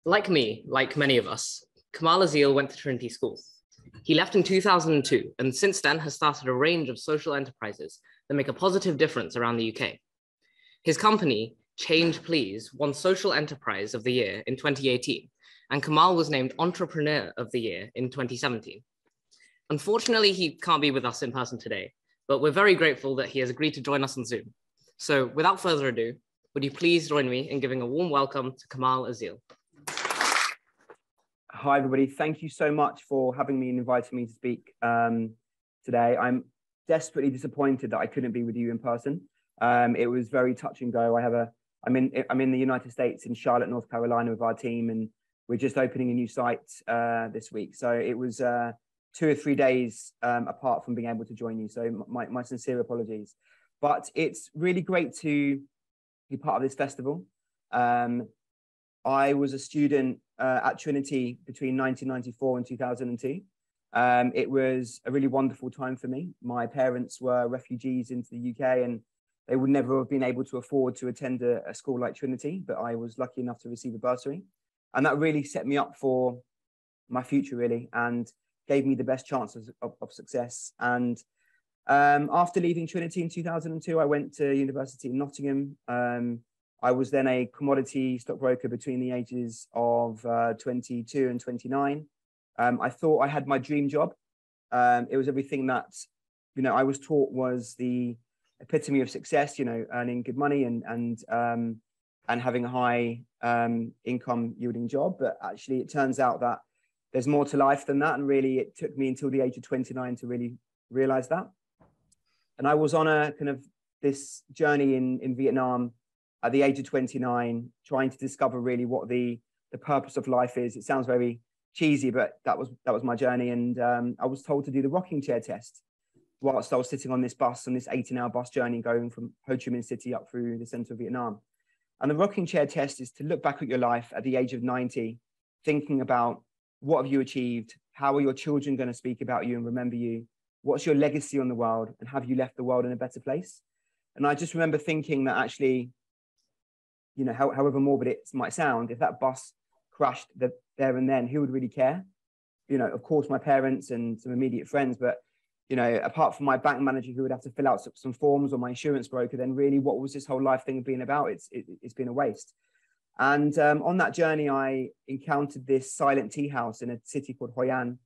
Like many of us, Cemal Ezel went to Trinity School. He left in 2002 and since then has started a range of social enterprises that make a positive difference around the UK. His company, Change Please, won Social Enterprise of the Year in 2018, and Cemal was named Entrepreneur of the Year in 2017. Unfortunately, he can't be with us in person today, but we're very grateful that he has agreed to join us on Zoom. So without further ado, would you please join me in giving a warm welcome to Cemal Ezel. Hi, everybody. Thank you so much for having me and inviting me to speak today. I'm desperately disappointed that I couldn't be with you in person. It was very touch and go. I'm in the United States in Charlotte, North Carolina with our team, and we're just opening a new site this week. So it was 2 or 3 days apart from being able to join you. So my sincere apologies. But it's really great to be part of this festival. I was a student at Trinity between 1994 and 2002. It was a really wonderful time for me. My parents were refugees into the UK and they would never have been able to afford to attend a school like Trinity, but I was lucky enough to receive a bursary. And that really set me up for my future, really, and gave me the best chances of success. And after leaving Trinity in 2002, I went to university in Nottingham. I was then a commodity stockbroker between the ages of 22 and 29. I thought I had my dream job. It was everything that, I was taught was the epitome of success, earning good money and having a high income yielding job. But actually, it turns out that there's more to life than that. And really, it took me until the age of 29 to really realize that. And I was on a kind of this journey in Vietnam at the age of 29, trying to discover really what the purpose of life is. It sounds very cheesy, but that was my journey. And I was told to do the rocking chair test whilst I was sitting on this bus, on this 18-hour bus journey going from Ho Chi Minh City up through the center of Vietnam. And the rocking chair test is to look back at your life at the age of 90, thinking about what have you achieved? How are your children going to speak about you and remember you? What's your legacy on the world? And have you left the world in a better place? And I just remember thinking that actually, however morbid it might sound, if that bus crashed there and then, who would really care? Of course, my parents and some immediate friends, but, apart from my bank manager who would have to fill out some forms, or my insurance broker, then really what was this whole life thing been about? It's been a waste. And on that journey, I encountered this silent tea house in a city called Hoi An,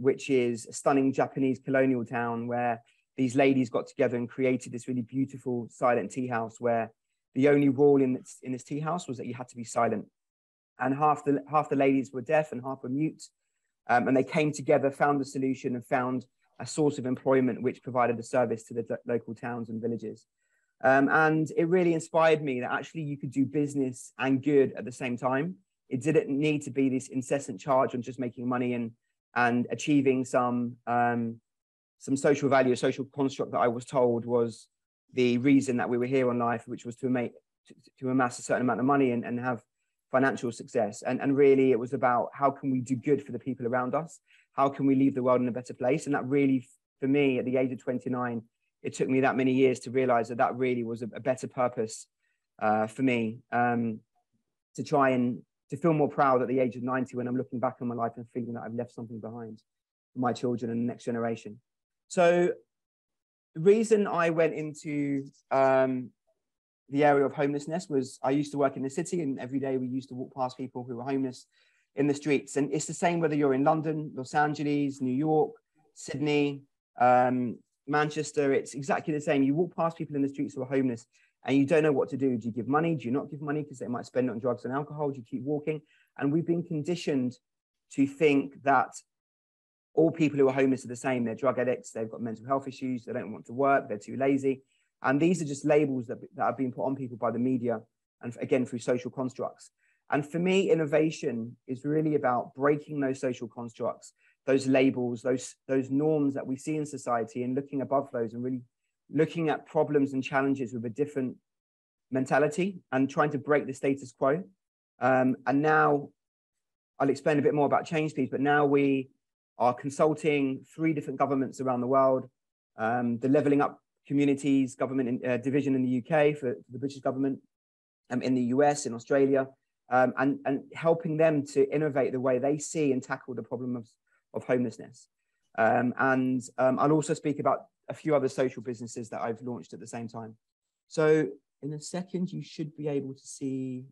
which is a stunning Japanese colonial town where these ladies got together and created this really beautiful silent tea house where the only rule in this tea house was that you had to be silent. And half the ladies were deaf and half were mute. And they came together, found a solution and found a source of employment which provided a service to the local towns and villages. And it really inspired me that actually you could do business and good at the same time. It didn't need to be this incessant charge on just making money and achieving some social value, a social construct that I was told was the reason that we were here on life, which was to amass a certain amount of money and have financial success. And really it was about how can we do good for the people around us? How can we leave the world in a better place? And that really, for me, at the age of 29, it took me that many years to realize that really was a better purpose for me, to try and to feel more proud at the age of 90 when I'm looking back on my life and feeling that I've left something behind for my children and the next generation. So the reason I went into the area of homelessness was I used to work in the city, and every day we used to walk past people who were homeless in the streets. And it's the same whether you're in London, Los Angeles, New York, Sydney, Manchester. It's exactly the same. You walk past people in the streets who are homeless and you don't know what to do. Do you give money? Do you not give money because they might spend it on drugs and alcohol? Do you keep walking? And we've been conditioned to think that all people who are homeless are the same. They're drug addicts, they've got mental health issues, they don't want to work, they're too lazy. And these are just labels that have been put on people by the media and again through social constructs. And for me, innovation is really about breaking those social constructs, those labels, those norms that we see in society, and looking above those and really looking at problems and challenges with a different mentality and trying to break the status quo. And now I'll explain a bit more about Change Please, but now we are consulting 3 different governments around the world, the Levelling Up Communities government division in the UK for the British government, in the US, in Australia, and helping them to innovate the way they see and tackle the problem of homelessness. I'll also speak about a few other social businesses that I've launched at the same time. So in a second, you should be able to see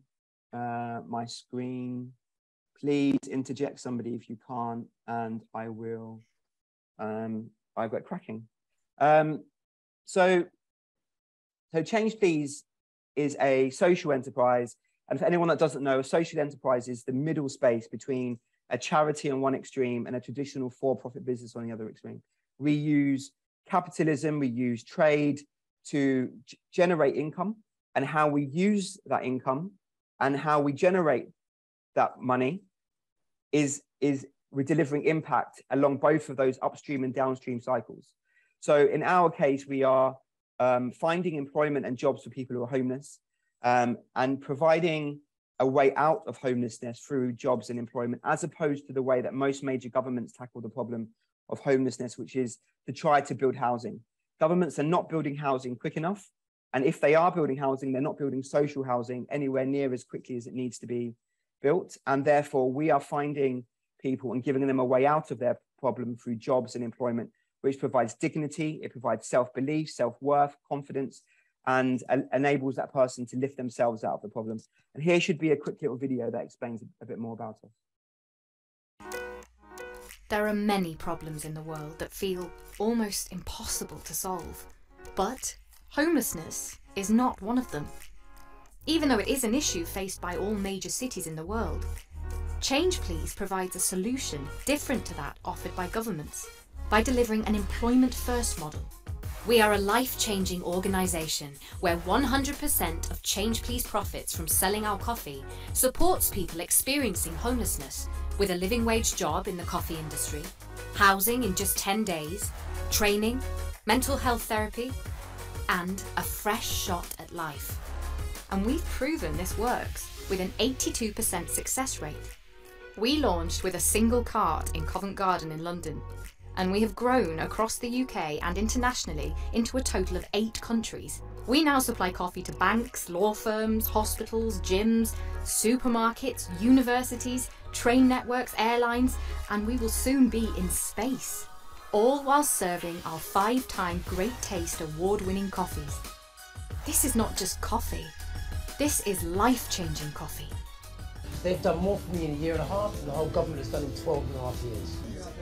my screen. Please interject somebody if you can't, and I will get cracking. So Change Please is a social enterprise. And for anyone that doesn't know, a social enterprise is the middle space between a charity on one extreme and a traditional for-profit business on the other extreme. We use capitalism, we use trade to generate income, and how we use that income and how we generate that money is we're delivering impact along both of those upstream and downstream cycles. So in our case, we are finding employment and jobs for people who are homeless, and providing a way out of homelessness through jobs and employment, as opposed to the way that most major governments tackle the problem of homelessness, which is to try to build housing. Governments are not building housing quick enough. And if they are building housing, they're not building social housing anywhere near as quickly as it needs to be built. And therefore, we are finding people and giving them a way out of their problem through jobs and employment, which provides dignity, it provides self-belief, self-worth, confidence, and enables that person to lift themselves out of the problem. And here should be a quick little video that explains a bit more about us. There are many problems in the world that feel almost impossible to solve, but homelessness is not one of them. Even though it is an issue faced by all major cities in the world, Change Please provides a solution different to that offered by governments by delivering an employment-first model. We are a life-changing organisation where 100% of Change Please profits from selling our coffee supports people experiencing homelessness with a living wage job in the coffee industry, housing in just 10 days, training, mental health therapy, and a fresh shot at life. And we've proven this works with an 82% success rate. We launched with a single cart in Covent Garden in London, and we have grown across the UK and internationally into a total of 8 countries. We now supply coffee to banks, law firms, hospitals, gyms, supermarkets, universities, train networks, airlines, and we will soon be in space, all while serving our 5-time Great Taste award-winning coffees. This is not just coffee, this is life-changing coffee. They've done more for me in a year and a half than the whole government has done in 12 and a half years.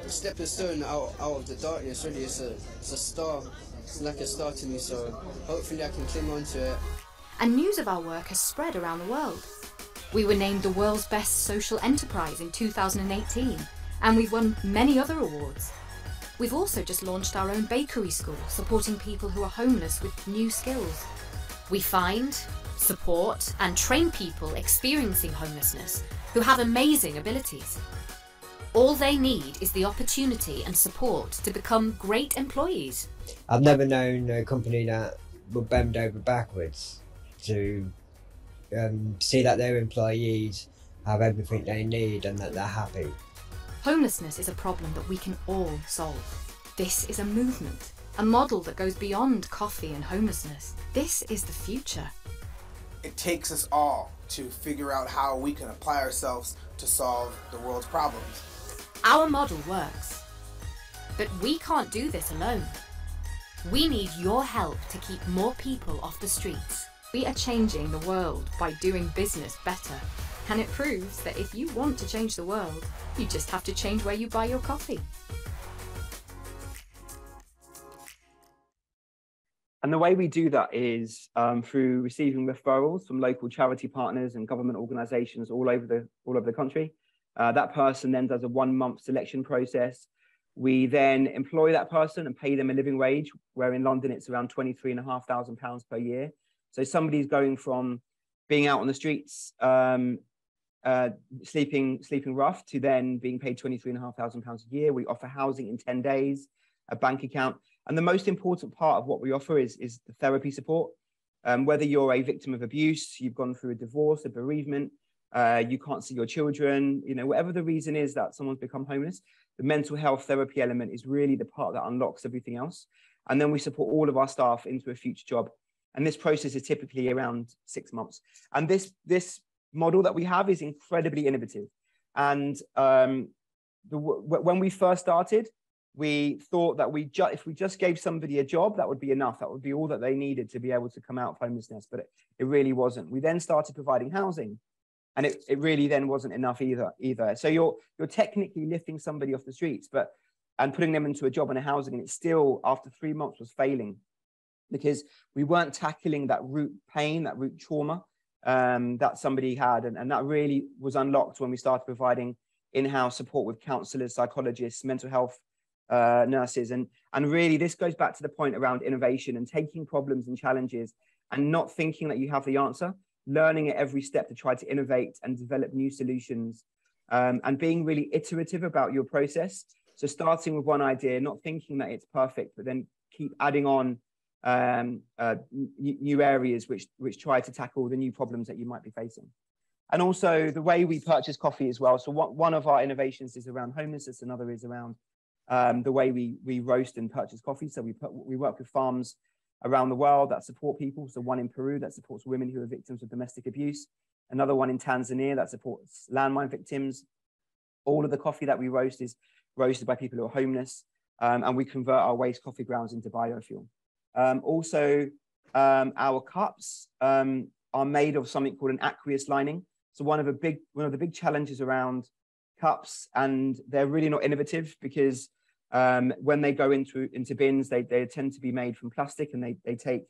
A stepping stone out of the darkness, really. It's a star. It's like a star to me, so hopefully I can cling on to it. And news of our work has spread around the world. We were named the world's best social enterprise in 2018, and we've won many other awards. We've also just launched our own bakery school, supporting people who are homeless with new skills. We find, support, and train people experiencing homelessness who have amazing abilities. All they need is the opportunity and support to become great employees. I've never known a company that would bend over backwards to see that their employees have everything they need and that they're happy. Homelessness is a problem that we can all solve. This is a movement, a model that goes beyond coffee and homelessness. This is the future. It takes us all to figure out how we can apply ourselves to solve the world's problems. Our model works, but we can't do this alone. We need your help to keep more people off the streets. We are changing the world by doing business better. And it proves that if you want to change the world, you just have to change where you buy your coffee. And the way we do that is through receiving referrals from local charity partners and government organisations all over the country. That person then does a 1-month selection process. We then employ that person and pay them a living wage, where in London it's around £23,500 per year. So somebody's going from being out on the streets, sleeping rough, to then being paid £23,500 a year. We offer housing in 10 days, a bank account. And the most important part of what we offer is the therapy support. Whether you're a victim of abuse, you've gone through a divorce, a bereavement, you can't see your children, whatever the reason is that someone's become homeless, the mental health therapy element is really the part that unlocks everything else. And then we support all of our staff into a future job. And this process is typically around 6 months. And this model that we have is incredibly innovative. And when we first started, we thought that if we just gave somebody a job, that would be enough. That would be all that they needed to be able to come out of homelessness, but it really wasn't. We then started providing housing, and it really then wasn't enough either. So you're technically lifting somebody off the streets, and putting them into a job and a housing, and it still, after 3 months, was failing because we weren't tackling that root pain, that root trauma that somebody had. And that really was unlocked when we started providing in-house support with counselors, psychologists, mental health nurses. And really, this goes back to the point around innovation and taking problems and challenges and not thinking that you have the answer, learning at every step to try to innovate and develop new solutions, and being really iterative about your process. So starting with one idea, not thinking that it's perfect, but then keep adding on new areas which try to tackle the new problems that you might be facing. And also the way we purchase coffee as well. So one of our innovations is around homelessness, another is around the way we roast and purchase coffee. So we work with farms around the world that support people. So one in Peru that supports women who are victims of domestic abuse, another one in Tanzania that supports landmine victims. All of the coffee that we roast is roasted by people who are homeless, and we convert our waste coffee grounds into biofuel. Also, our cups are made of something called an aqueous lining. So one of the big challenges around cups, and they're really not innovative because when they go into bins, they tend to be made from plastic, and they take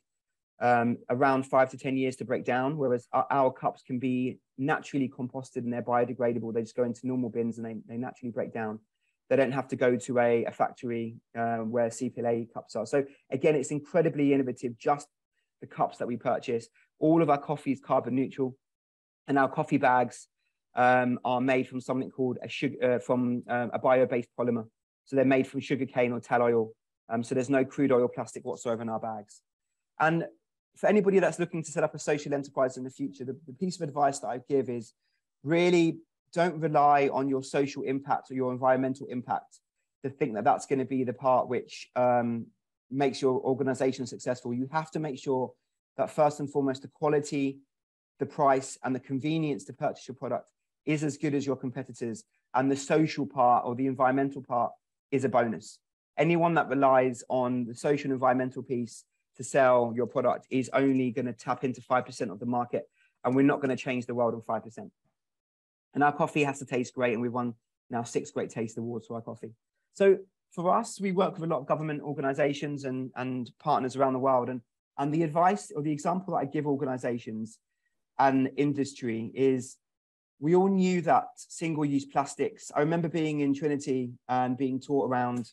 around 5 to 10 years to break down, whereas our cups can be naturally composted and they're biodegradable. They just go into normal bins and they naturally break down. They don't have to go to a factory where CPLA cups are. So again, it's incredibly innovative, just the cups that we purchase. All of our coffee is carbon neutral, and our coffee bags are made from something called a bio-based polymer. So they're made from sugarcane or tall oil. So there's no crude oil plastic whatsoever in our bags. And for anybody that's looking to set up a social enterprise in the future, the piece of advice that I give is really don't rely on your social impact or your environmental impact to think that that's going to be the part which makes your organization successful. You have to make sure that first and foremost, the quality, the price, and the convenience to purchase your product is as good as your competitors. And the social part or the environmental part is a bonus. Anyone that relies on the social and environmental piece to sell your product is only going to tap into 5% of the market, and we're not going to change the world on 5%. And our coffee has to taste great, and we've won now 6 Great Taste Awards for our coffee. So for us, we work with a lot of government organizations and partners around the world. And the advice or the example that I give organizations and industry is, we all knew that single-use plastics. I remember being in Trinity and being taught about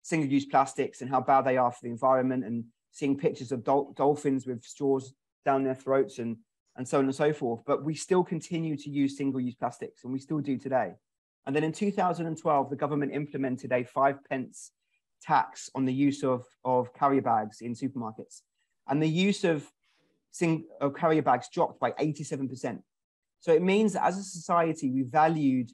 single-use plastics and how bad they are for the environment, and seeing pictures of dolphins with straws down their throats and so on and so forth. But we still continue to use single-use plastics, and we still do today. And then in 2012, the government implemented a 5p tax on the use of carrier bags in supermarkets. And the use of carrier bags dropped by 87%. So it means that as a society, we valued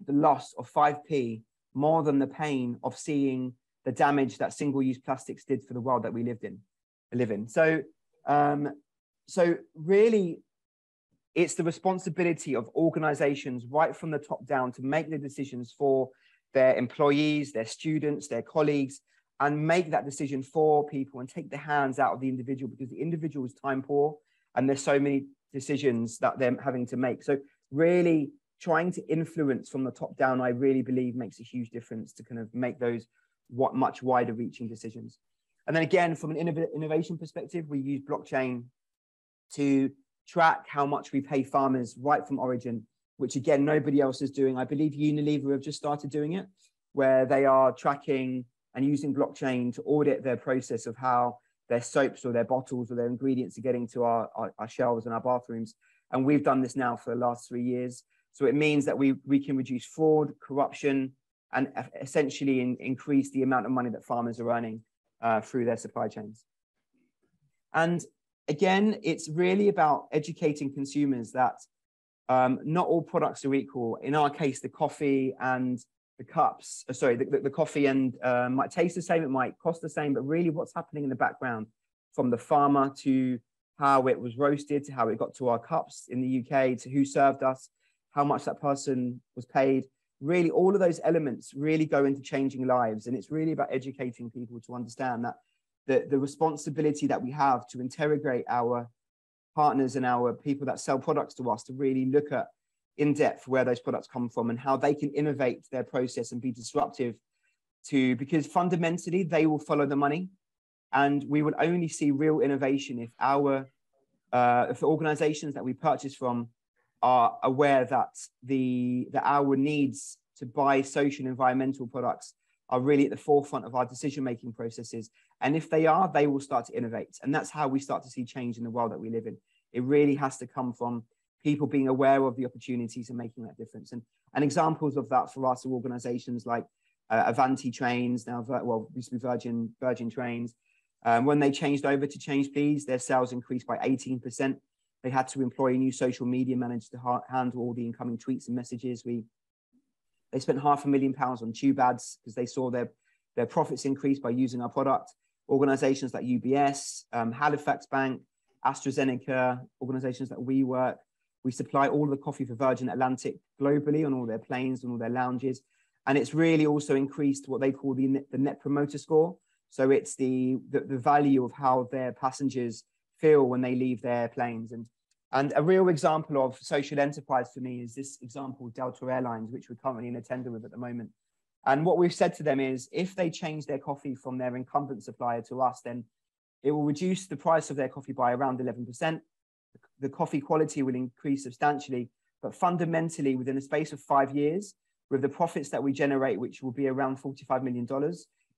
the loss of 5p more than the pain of seeing the damage that single-use plastics did for the world that we live in. So really, it's the responsibility of organizations right from the top down to make the decisions for their employees, their students, their colleagues, and make that decision for people and take the hands out of the individual, because the individual is time poor and there's so many decisions that they're having to make. So really trying to influence from the top down, I really believe makes a huge difference to kind of make those much wider reaching decisions. And then again, from an innovation perspective, we use blockchain to track how much we pay farmers right from origin, which again, nobody else is doing. I believe Unilever have just started doing it, where they are tracking and using blockchain to audit their process of how their soaps or their bottles or their ingredients are getting to our shelves and our bathrooms. And we've done this now for the last 3 years. So it means that we can reduce fraud, corruption, and essentially increase the amount of money that farmers are earning through their supply chains. And again, it's really about educating consumers that not all products are equal. In our case, the coffee and the cups, the coffee and might taste the same, it might cost the same, but really what's happening in the background from the farmer to how it was roasted, to how it got to our cups in the UK, to who served us, how much that person was paid. Really, all of those elements really go into changing lives. And it's really about educating people to understand that the responsibility that we have to interrogate our partners and our people that sell products to us, to really look at in depth where those products come from and how they can innovate their process and be disruptive because fundamentally they will follow the money. And we will only see real innovation if if the organizations that we purchase from are aware that our needs to buy social and environmental products are really at the forefront of our decision-making processes. And if they are, they will start to innovate. And that's how we start to see change in the world that we live in. It really has to come from people being aware of the opportunities and making that difference. And examples of that for us are organizations like Avanti Trains, now, used to be Virgin Trains. When they changed over to Change Please, their sales increased by 18%. They had to employ a new social media manager to handle all the incoming tweets and messages. They spent £500,000 on tube ads because they saw their profits increase by using our product. Organizations like UBS, Halifax Bank, AstraZeneca, organizations like WeWork. We supply all of the coffee for Virgin Atlantic globally on all their planes and all their lounges. And it's really also increased what they call the Net Promoter Score. So it's the value of how their passengers feel when they leave their planes. And a real example of social enterprise for me is this example, Delta Airlines, which we're currently in a tender with at the moment. And what we've said to them is, if they change their coffee from their incumbent supplier to us, then it will reduce the price of their coffee by around 11%. The coffee quality will increase substantially, but fundamentally within a space of 5 years, with the profits that we generate, which will be around $45 million,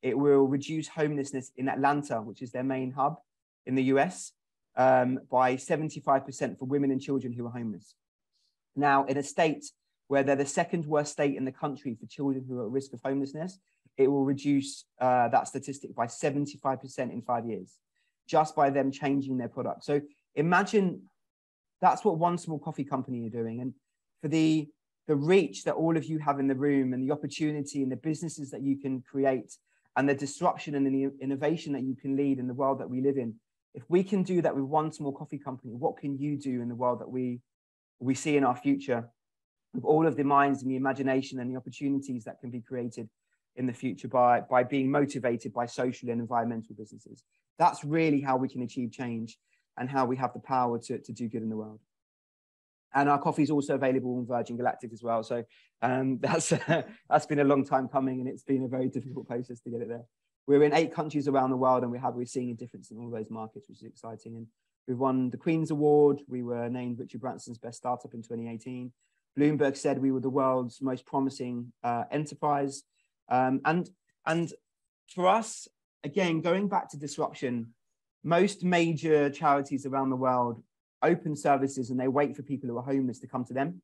it will reduce homelessness in Atlanta, which is their main hub in the US, by 75% for women and children who are homeless. Now, in a state where they're the second worst state in the country for children who are at risk of homelessness, it will reduce that statistic by 75% in 5 years, just by them changing their product. So imagine that's what one small coffee company are doing. And for the reach that all of you have in the room and the opportunity and the businesses that you can create and the disruption and the innovation that you can lead in the world that we live in, if we can do that with one small coffee company, what can you do in the world that we see in our future, with all of the minds and the imagination and the opportunities that can be created in the future by being motivated by social and environmental businesses? That's really how we can achieve change and how we have the power to do good in the world. And our coffee is also available on Virgin Galactic as well. So that's been a long time coming, and it's been a very difficult process to get it there. We're in 8 countries around the world, and we're seeing a difference in all those markets, which is exciting. And we've won the Queen's Award. We were named Richard Branson's best startup in 2018. Bloomberg said we were the world's most promising enterprise. And for us, again, going back to disruption, most major charities around the world open services and they wait for people who are homeless to come to them.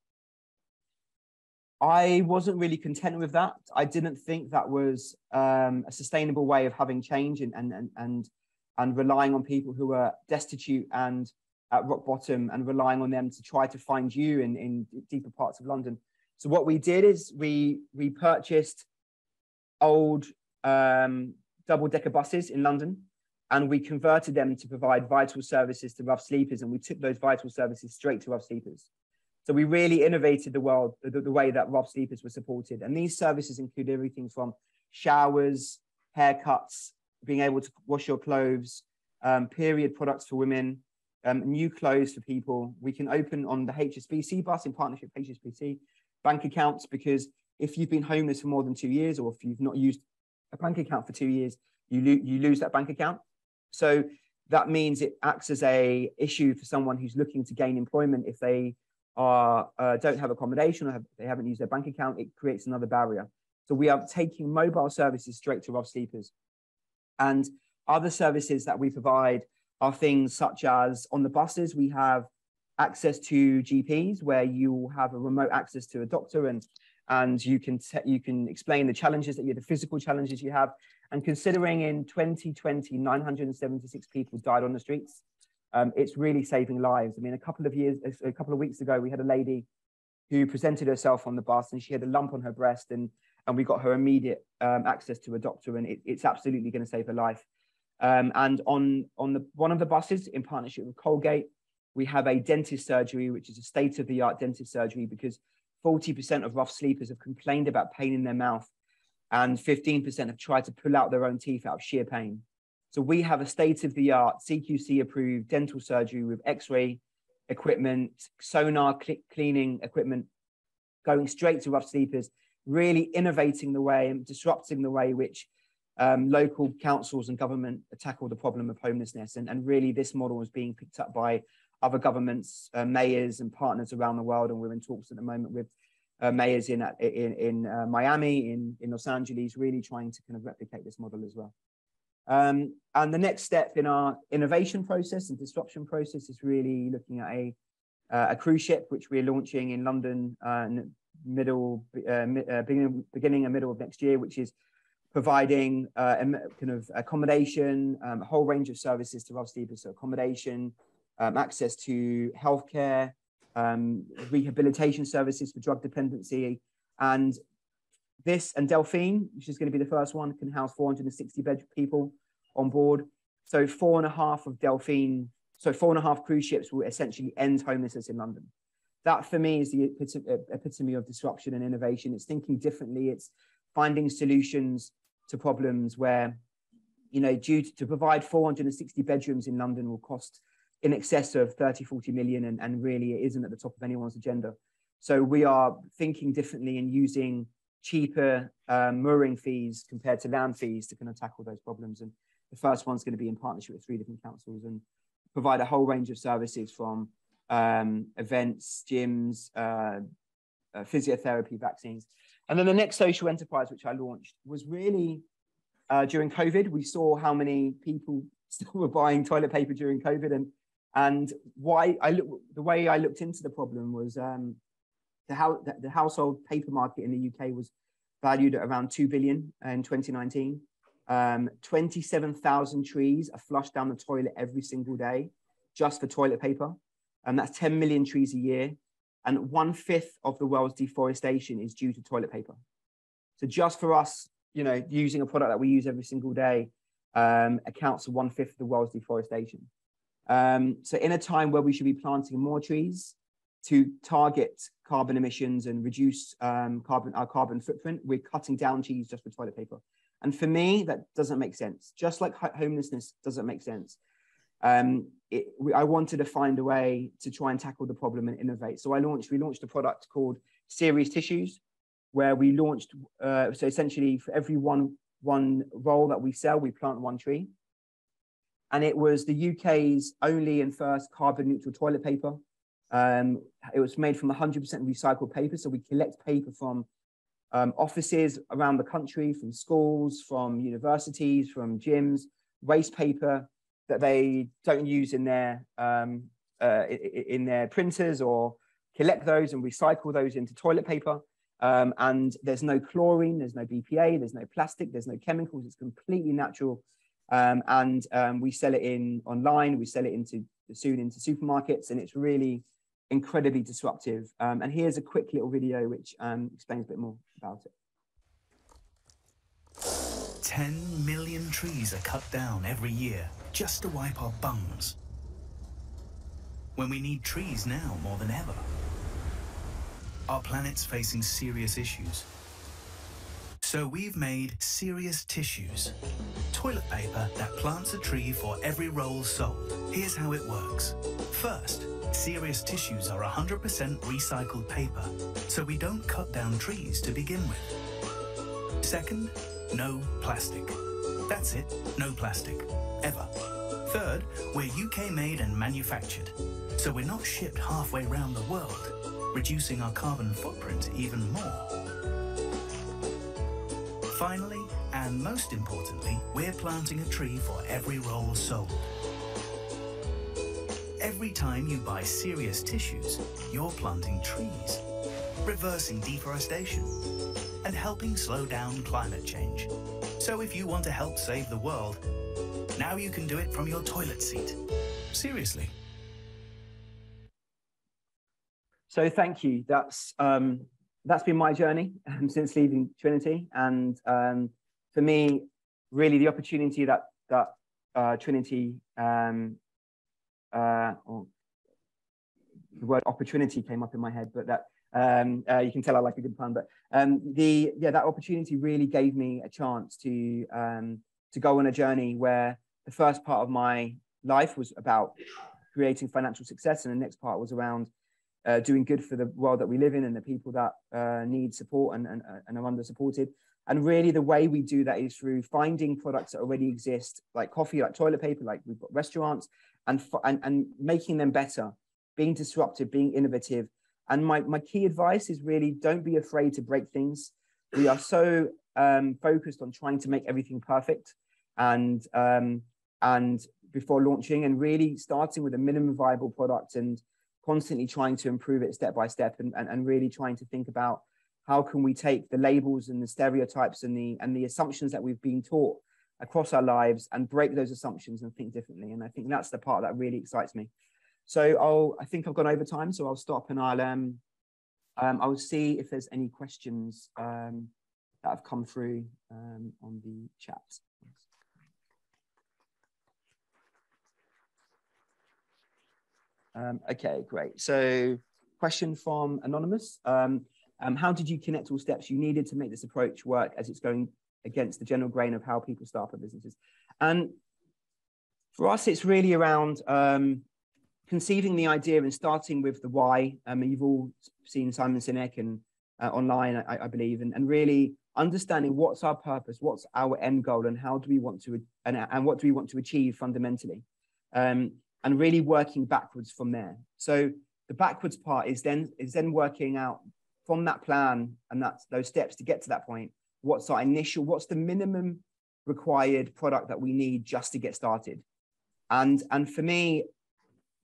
I wasn't really content with that. I didn't think that was a sustainable way of having change and relying on people who are destitute and at rock bottom and relying on them to try to find you in deeper parts of London. So what we did is we purchased old double-decker buses in London, and we converted them to provide vital services to rough sleepers, and we took those vital services straight to rough sleepers. So we really innovated the way that rough sleepers were supported. And these services include everything from showers, haircuts, being able to wash your clothes, period products for women, new clothes for people. We can open on the HSBC bus in partnership with HSBC bank accounts, because if you've been homeless for more than 2 years, or if you've not used a bank account for 2 years, you lose that bank account. So that means it acts as a issue for someone who's looking to gain employment. If they don't have accommodation or they haven't used their bank account, it creates another barrier. So we are taking mobile services straight to rough sleepers. And other services that we provide are things such as on the buses, we have access to GPs where you have a remote access to a doctor, and you can explain the challenges the physical challenges you have. And considering in 2020, 976 people died on the streets, it's really saving lives. I mean, a couple of weeks ago, we had a lady who presented herself on the bus, and she had a lump on her breast, and we got her immediate access to a doctor, and it's absolutely going to save her life. And on one of the buses, in partnership with Colgate, we have a dentist surgery, which is a state-of-the-art dentist surgery, because 40% of rough sleepers have complained about pain in their mouth, and 15% have tried to pull out their own teeth out of sheer pain. So we have a state-of-the-art CQC-approved dental surgery with X-ray equipment, sonar cleaning equipment, going straight to rough sleepers, really innovating the way and disrupting the way which local councils and government tackle the problem of homelessness. And really this model is being picked up by other governments, mayors and partners around the world. And we're in talks at the moment with mayors in Miami, in Los Angeles, really trying to kind of replicate this model as well. And the next step in our innovation process and disruption process is really looking at a cruise ship, which we're launching in London beginning and middle of next year, which is providing kind of accommodation, a whole range of services to rough sleepers, so accommodation, access to healthcare, rehabilitation services for drug dependency. And this and Delphine, which is going to be the first one, can house 460 people on board. So 4.5 cruise ships will essentially end homelessness in London. That for me is the epitome of disruption and innovation. It's thinking differently. It's finding solutions to problems where, you know, to provide 460 bedrooms in London will cost in excess of 30-40 million, and really it isn't at the top of anyone's agenda. So we are thinking differently and using cheaper mooring fees compared to land fees to kind of tackle those problems. And the first one's going to be in partnership with 3 different councils and provide a whole range of services from events, gyms, physiotherapy, vaccines. And then the next social enterprise, which I launched, was really during COVID. We saw how many people still were buying toilet paper during COVID, and the way I looked into the problem was the household paper market in the UK was valued at around 2 billion in 2019. 27,000 trees are flushed down the toilet every single day just for toilet paper. And that's 10 million trees a year. And 1/5 of the world's deforestation is due to toilet paper. So just for us, you know, using a product that we use every single day accounts for 1/5 of the world's deforestation. So in a time where we should be planting more trees to target carbon emissions and reduce our carbon footprint, we're cutting down trees just for toilet paper. And for me, that doesn't make sense. Just like homelessness doesn't make sense. I wanted to find a way to try and tackle the problem and innovate. So we launched a product called Serious Tissues, where we launched, so essentially for every one roll that we sell, we plant 1 tree. And it was the UK's only and first carbon neutral toilet paper. It was made from 100% recycled paper. So we collect paper from offices around the country, from schools, from universities, from gyms, waste paper that they don't use in their printers, or collect those and recycle those into toilet paper. And there's no chlorine, there's no BPA, there's no plastic, there's no chemicals. It's completely natural. And we sell it online. We sell it soon into supermarkets, and it's really incredibly disruptive. And here's a quick little video which explains a bit more about it. 10 million trees are cut down every year just to wipe our bums, when we need trees now more than ever. Our planet's facing serious issues. So we've made Serious Tissues, toilet paper that plants a tree for every roll sold. Here's how it works. First, Serious Tissues are 100% recycled paper, so we don't cut down trees to begin with. Second, no plastic. That's it, no plastic, ever. Third, we're UK made and manufactured, so we're not shipped halfway around the world, reducing our carbon footprint even more. Finally, and most importantly, we're planting a tree for every roll sold. Every time you buy Serious Tissues, you're planting trees, reversing deforestation, and helping slow down climate change. So if you want to help save the world, now you can do it from your toilet seat. Seriously. So thank you. That's been my journey since leaving Trinity. And for me, really the opportunity that Trinity, or the word opportunity came up in my head, but that you can tell I like a good pun. But that opportunity really gave me a chance to go on a journey where the first part of my life was about creating financial success, and the next part was around doing good for the world that we live in and the people that need support and are under supported. And really the way we do that is through finding products that already exist, like coffee, like toilet paper, like we've got restaurants, and making them better, being disruptive, being innovative. And my key advice is really don't be afraid to break things. We are so focused on trying to make everything perfect and before launching, and really starting with a minimum viable product and constantly trying to improve it step by step, and really trying to think about how can we take the labels and the stereotypes and the assumptions that we've been taught across our lives and break those assumptions and think differently. And I think that's the part that really excites me. So I think I've gone over time, so I'll stop and I'll see if there's any questions that have come through on the chat. Okay, great. So question from Anonymous. How did you connect all steps you needed to make this approach work as it's going against the general grain of how people start up businesses? And for us, it's really around conceiving the idea and starting with the why. You've all seen Simon Sinek and online, I believe, and really understanding what's our purpose, what's our end goal, and how do we want to, and what do we want to achieve fundamentally, and really working backwards from there. So the backwards part is then working out from that plan and those steps to get to that point. What's the minimum required product that we need just to get started? And for me,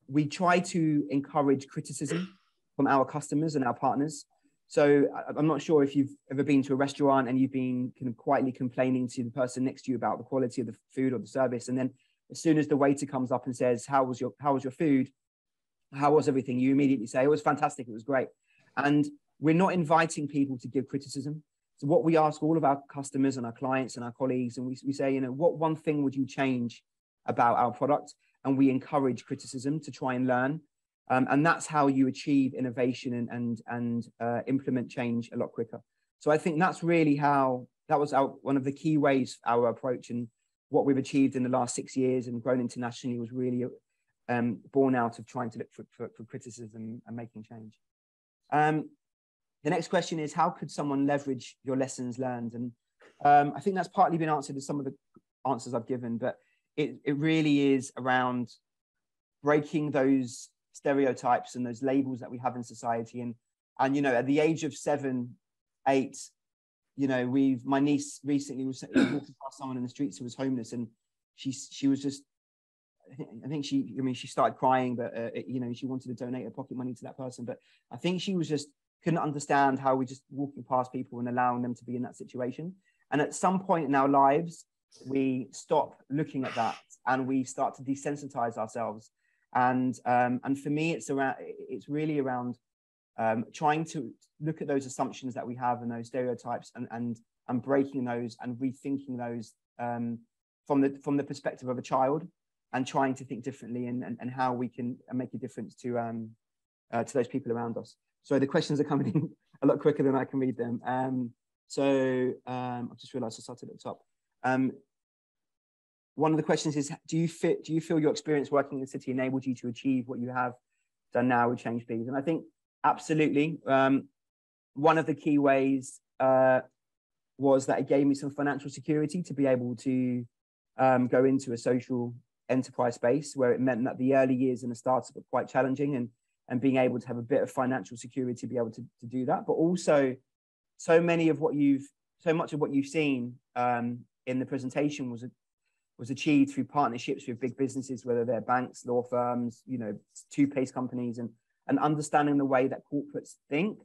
we try to encourage criticism from our customers and our partners. So I'm not sure if you've ever been to a restaurant and you've been kind of quietly complaining to the person next to you about the quality of the food or the service, and then as soon as the waiter comes up and says, how was your food? How was everything? You immediately say, it was fantastic, it was great. And we're not inviting people to give criticism. So what we ask all of our customers and our clients and our colleagues, and we say, what one thing would you change about our product? And we encourage criticism to try and learn. And that's how you achieve innovation and implement change a lot quicker. So I think that's really one of the key ways our approach and what we've achieved in the last 6 years and grown internationally was really born out of trying to look for criticism and making change. The next question is, how could someone leverage your lessons learned? And I think that's partly been answered in some of the answers I've given, but it really is around breaking those stereotypes and those labels that we have in society. And at the age of 7, 8, my niece recently was walking past someone in the streets who was homeless, and she was just, I think she started crying, but she wanted to donate her pocket money to that person. But I think she was just couldn't understand how we just walking past people and allowing them to be in that situation. And at some point in our lives, we stop looking at that and we start to desensitize ourselves. And for me, it's really around trying to look at those assumptions that we have and those stereotypes and breaking those and rethinking those from the perspective of a child, and trying to think differently and how we can make a difference to those people around us. So the questions are coming in a lot quicker than I can read them. I've just realized I started at the top. One of the questions is, do you feel your experience working in the city enabled you to achieve what you have done now with Change Please? And I think absolutely. One of the key ways was that it gave me some financial security to be able to go into a social enterprise space, where it meant that the early years in a startup were quite challenging, and being able to have a bit of financial security to be able to do that. But also so much of what you've seen in the presentation was achieved through partnerships with big businesses, whether they're banks, law firms, toothpaste companies, and understanding the way that corporates think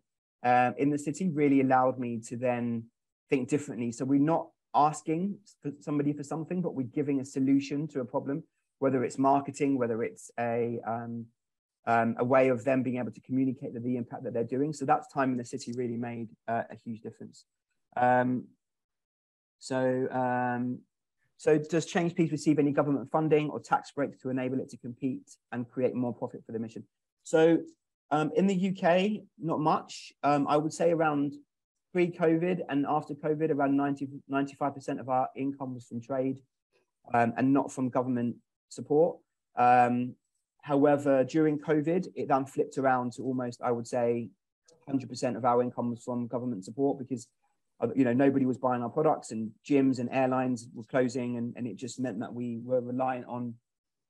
in the city really allowed me to then think differently. So we're not asking for somebody for something, but we're giving a solution to a problem, whether it's marketing, whether it's a way of them being able to communicate the impact that they're doing. So that's time in the city really made a huge difference. So So does Change Please receive any government funding or tax breaks to enable it to compete and create more profit for the mission? So in the UK, not much. I would say around pre-COVID and after COVID, around 95% of our income was from trade and not from government support. However, during COVID, it then flipped around to almost, I would say, 100% of our income was from government support because, you know, nobody was buying our products and gyms and airlines were closing, and it just meant that we were reliant on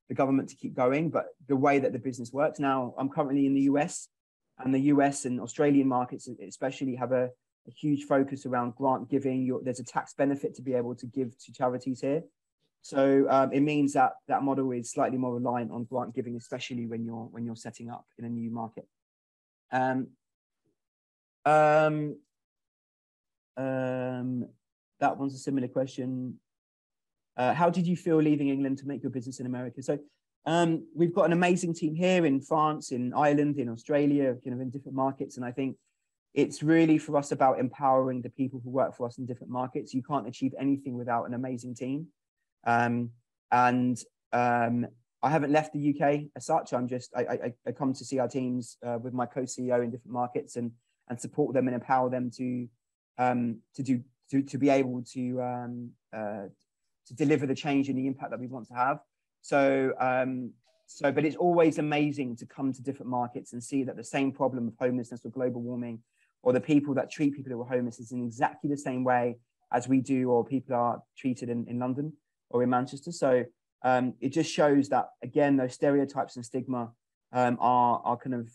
the government to keep going. But the way that the business works now, I'm currently in the US, and the US and Australian markets especially have a huge focus around grant giving. There's a tax benefit to be able to give to charities here. So it means that that model is slightly more reliant on grant giving, especially when you're setting up in a new market. That one's a similar question. How did you feel leaving England to make your business in America? So we've got an amazing team here in France, in Ireland, in Australia, kind of in different markets. And I think it's really for us about empowering the people who work for us in different markets. You can't achieve anything without an amazing team. I haven't left the UK as such. I come to see our teams with my co-CEO in different markets and support them and empower them to be able to deliver the change and the impact that we want to have. But it's always amazing to come to different markets and see that the same problem of homelessness or global warming, or the people that treat people who are homeless is in exactly the same way as we do, or people are treated in London or in Manchester. So it just shows that, again, those stereotypes and stigma are kind of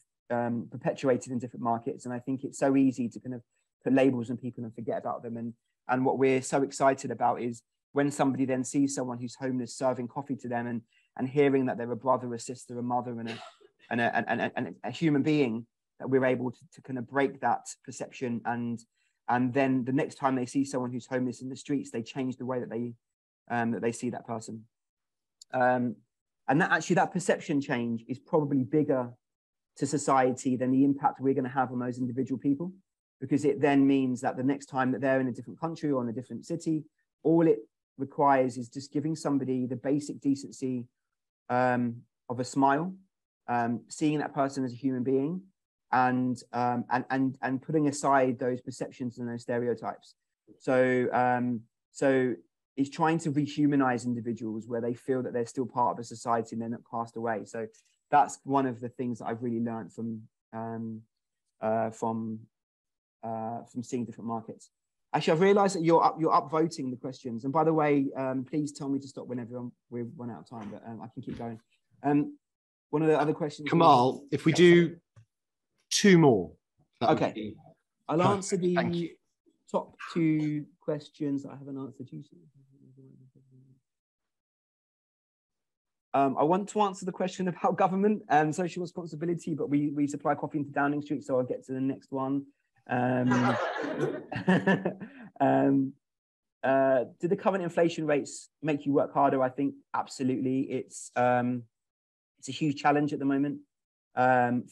perpetuated in different markets. And I think it's so easy to kind of put labels on people and forget about them. And what we're so excited about is when somebody then sees someone who's homeless serving coffee to them and hearing that they're a brother, a sister, a mother, and a human being, that we're able to kind of break that perception. And then the next time they see someone who's homeless in the streets, they change the way that they see that person. And that perception change is probably bigger to society than the impact we're going to have on those individual people, because it then means that the next time that they're in a different country or in a different city, all it requires is just giving somebody the basic decency of a smile, seeing that person as a human being, and putting aside those perceptions and those stereotypes. So it's trying to rehumanize individuals where they feel that they're still part of a society and they're not cast away. So that's one of the things that I've really learned from seeing different markets. Actually, I've realized that you're upvoting the questions. And by the way, please tell me to stop whenever we run out of time, but I can keep going. One of the other questions. Kamal, if we do two more. Okay. I'll answer the top two questions that I haven't answered. I want to answer the question about government and social responsibility, but we supply coffee into Downing Street, so I'll get to the next one. Do the current inflation rates make you work harder? I think absolutely. It's a huge challenge at the moment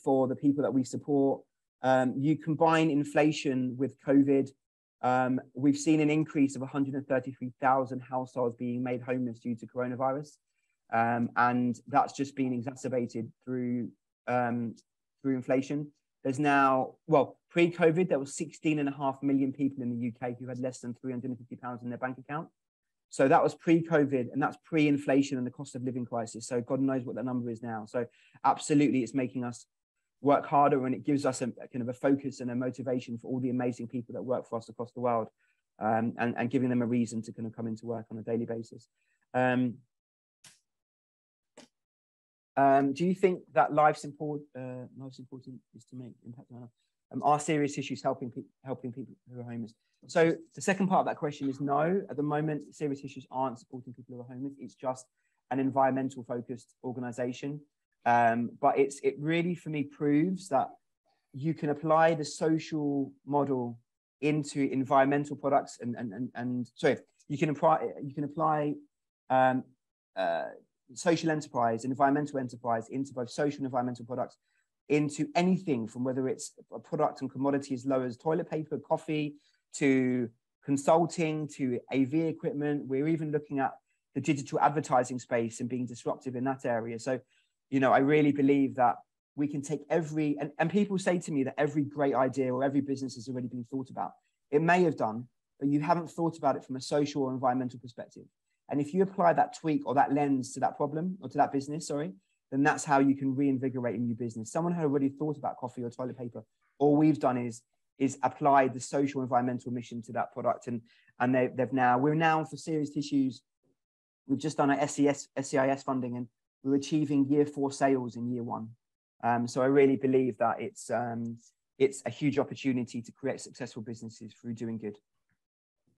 for the people that we support. You combine inflation with COVID. We've seen an increase of 133,000 households being made homeless due to coronavirus. And that's just been exacerbated through inflation. There's now, well, pre-COVID, there was 16.5 million people in the UK who had less than £350 in their bank account. So that was pre-COVID, and that's pre-inflation and the cost of living crisis. So God knows what that number is now. So absolutely, it's making us work harder, and it gives us a kind of a focus and a motivation for all the amazing people that work for us across the world, and giving them a reason to kind of come into work on a daily basis. Do you think that life's important is to make impact on life? Are serious issues helping people who are homeless? So the second part of that question is no. At the moment, serious issues aren't supporting people who are homeless. It's just an environmental focused organization. But it really, for me, proves that you can apply the social model into environmental products and sorry, you can apply social enterprise, environmental enterprise into both social and environmental products, into anything from whether it's a product and commodity as low as toilet paper, coffee, to consulting, to AV equipment. We're even looking at the digital advertising space and being disruptive in that area. So, you know, I really believe that we can take every, and people say to me that every great idea or every business has already been thought about. It may have done, but you haven't thought about it from a social or environmental perspective. And if you apply that tweak or that lens to that problem or to that business, then that's how you can reinvigorate a new business. Someone had already thought about coffee or toilet paper. All we've done is apply the social environmental mission to that product. And we're now for serious tissues, we've just done our SCIS funding, and we're achieving year 4 sales in year 1. So I really believe that it's a huge opportunity to create successful businesses through doing good.